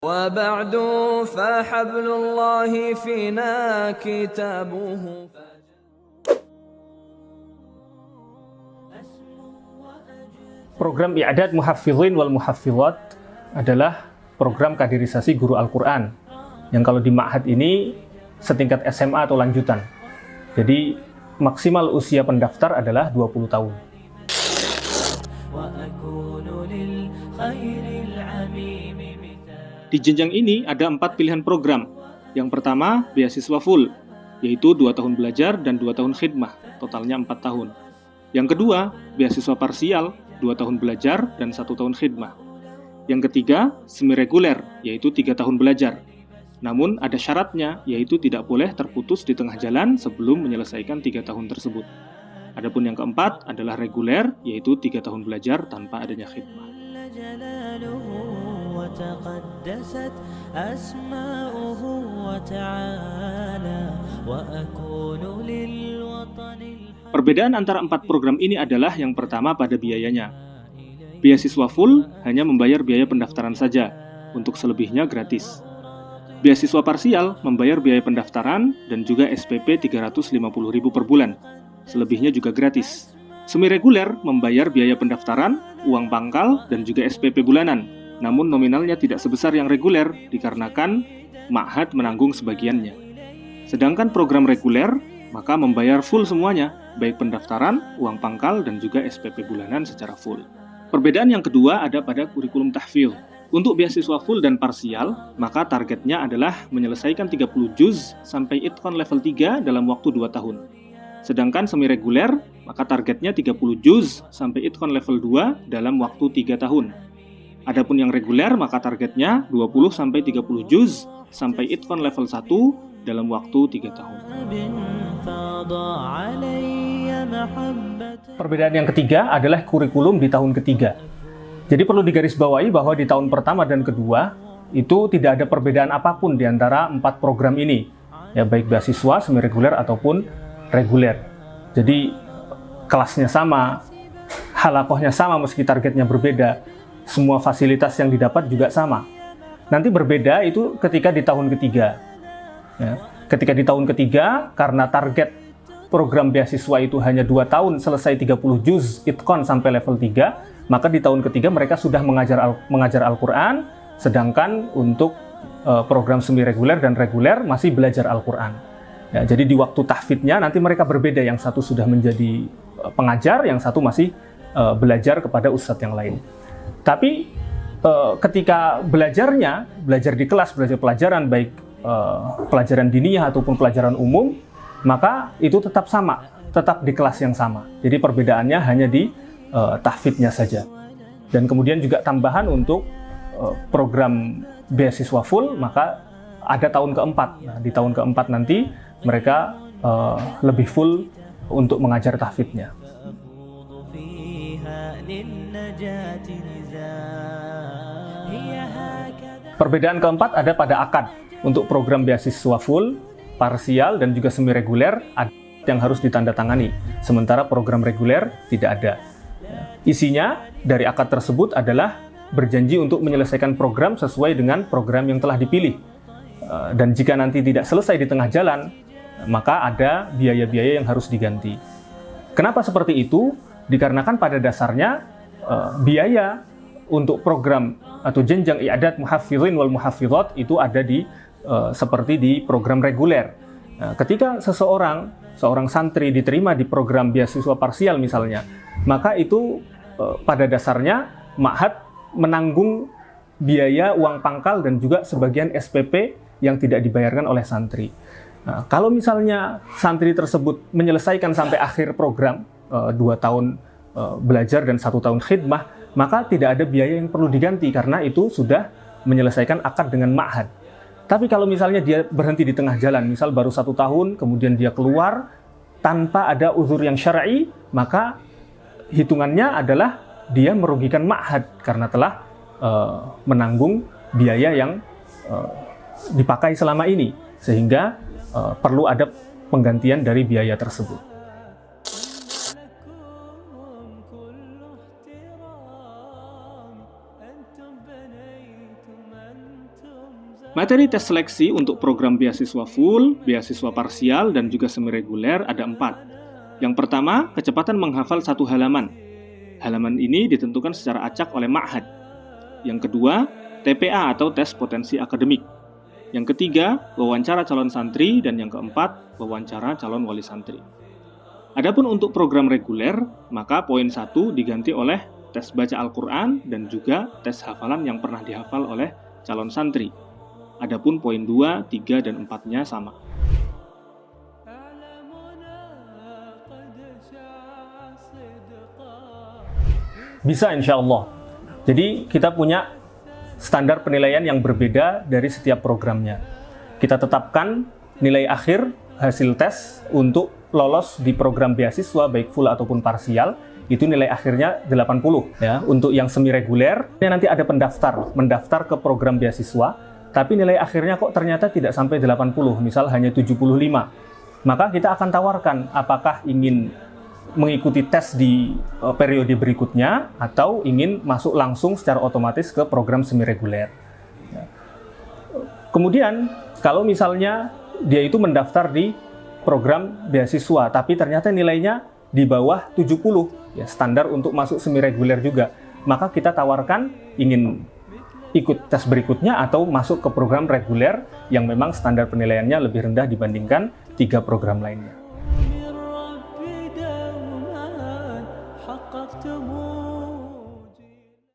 وبعد فحبل الله فينا كتابه. Program I'dad Muhaffidzin wal Muhaffidhat adalah program kaderisasi guru Al-Quran yang kalau di Ma'had ini setingkat SMA atau lanjutan. Jadi maksimal usia pendaftar adalah 20 tahun. Di jenjang ini ada 4 pilihan program. Yang pertama, beasiswa full, yaitu 2 tahun belajar dan 2 tahun khidmah, totalnya 4 tahun. Yang kedua, beasiswa parsial, 2 tahun belajar dan 1 tahun khidmah. Yang ketiga, semi reguler, yaitu 3 tahun belajar. Namun ada syaratnya, yaitu tidak boleh terputus di tengah jalan sebelum menyelesaikan 3 tahun tersebut. Adapun yang keempat adalah reguler, yaitu 3 tahun belajar tanpa adanya khidmah. تقدست أسماؤه وتعالى وأكون للوطن. Perbedaan antara 4 program ini adalah yang pertama pada biayanya. Beasiswa full hanya membayar biaya pendaftaran saja, untuk selebihnya gratis. Beasiswa parsial membayar biaya pendaftaran dan juga SPP 350.000 per bulan, selebihnya juga gratis. Semi reguler membayar biaya pendaftaran, uang pangkal, dan juga SPP bulanan, namun nominalnya tidak sebesar yang reguler dikarenakan Ma'had menanggung sebagiannya. Sedangkan program reguler maka membayar full semuanya, baik pendaftaran, uang pangkal, dan juga SPP bulanan secara full. Perbedaan yang kedua ada pada kurikulum tahfidz. Untuk beasiswa full dan parsial, maka targetnya adalah menyelesaikan 30 juz sampai itqan level 3 dalam waktu 2 tahun. Sedangkan semi reguler, maka targetnya 30 juz sampai itqan level 2 dalam waktu 3 tahun. Adapun yang reguler, maka targetnya 20-30 juz sampai itqan level 1 dalam waktu 3 tahun. Perbedaan yang ketiga adalah kurikulum di tahun ketiga. Jadi perlu digarisbawahi bahwa di tahun pertama dan kedua itu tidak ada perbedaan apapun di antara 4 program ini, ya baik beasiswa, semi reguler ataupun reguler. Jadi kelasnya sama, halakohnya sama meski targetnya berbeda. Semua fasilitas yang didapat juga sama. Nanti berbeda itu ketika di tahun ketiga. Ya. Ketika di tahun ketiga, karena target program beasiswa itu hanya 2 tahun selesai 30 juz itqan sampai level 3, maka di tahun ketiga mereka sudah mengajar Al-Quran, sedangkan untuk program semi reguler dan reguler masih belajar Al-Quran. Ya, jadi di waktu tahfidznya nanti mereka berbeda, yang satu sudah menjadi pengajar, yang satu masih belajar kepada ustadz yang lain. Tapi ketika belajar di kelas, belajar pelajaran, baik pelajaran diniyah ataupun pelajaran umum, maka itu tetap sama, tetap di kelas yang sama. Jadi perbedaannya hanya di tahfidznya saja. Dan kemudian juga tambahan untuk program beasiswa full, maka ada tahun keempat. Nah, di tahun keempat nanti mereka lebih full untuk mengajar tahfidznya. Perbedaan keempat ada pada akad. Untuk program beasiswa full, parsial, dan juga semi reguler ada yang harus ditandatangani, sementara program reguler tidak ada. Isinya dari akad tersebut adalah berjanji untuk menyelesaikan program sesuai dengan program yang telah dipilih. Dan jika nanti tidak selesai di tengah jalan, maka ada biaya-biaya yang harus diganti. Kenapa seperti itu? Dikarenakan pada dasarnya biaya untuk program atau jenjang i'dad muhaffidzin wal muhaffidhat itu ada di seperti di program reguler. Ketika seorang santri diterima di program beasiswa parsial misalnya, maka itu pada dasarnya Ma'had menanggung biaya uang pangkal dan juga sebagian SPP yang tidak dibayarkan oleh santri. Nah, kalau misalnya santri tersebut menyelesaikan sampai akhir program 2 tahun belajar dan 1 tahun khidmah, maka tidak ada biaya yang perlu diganti karena itu sudah menyelesaikan akad dengan Ma'had. Tapi kalau misalnya dia berhenti di tengah jalan, misal baru 1 tahun, kemudian dia keluar tanpa ada uzur yang syar'i, maka hitungannya adalah dia merugikan Ma'had karena telah menanggung biaya yang dipakai selama ini, sehingga perlu ada penggantian dari biaya tersebut. Materi tes seleksi untuk program beasiswa full, beasiswa parsial, dan juga semi reguler ada 4. Yang pertama, kecepatan menghafal 1 halaman. Halaman ini ditentukan secara acak oleh ma'had. Yang kedua, TPA atau tes potensi akademik. Yang ketiga, wawancara calon santri, dan yang keempat, wawancara calon wali santri. Adapun untuk program reguler, maka poin 1 diganti oleh tes baca Al-Quran dan juga tes hafalan yang pernah dihafal oleh calon santri. Adapun poin 2, 3, dan 4-nya sama. Bisa insya Allah. Jadi kita punya standar penilaian yang berbeda dari setiap programnya. Kita tetapkan nilai akhir hasil tes untuk lolos di program beasiswa baik full ataupun parsial, itu nilai akhirnya 80 ya. Untuk yang semi reguler, nanti ada mendaftar ke program beasiswa, tapi nilai akhirnya kok ternyata tidak sampai 80, misal hanya 75. Maka kita akan tawarkan apakah ingin mengikuti tes di periode berikutnya atau ingin masuk langsung secara otomatis ke program semi reguler. Kemudian kalau misalnya dia itu mendaftar di program beasiswa tapi ternyata nilainya di bawah 70 ya, standar untuk masuk semi reguler juga, maka kita tawarkan ingin ikut tes berikutnya atau masuk ke program reguler yang memang standar penilaiannya lebih rendah dibandingkan 3 program lainnya.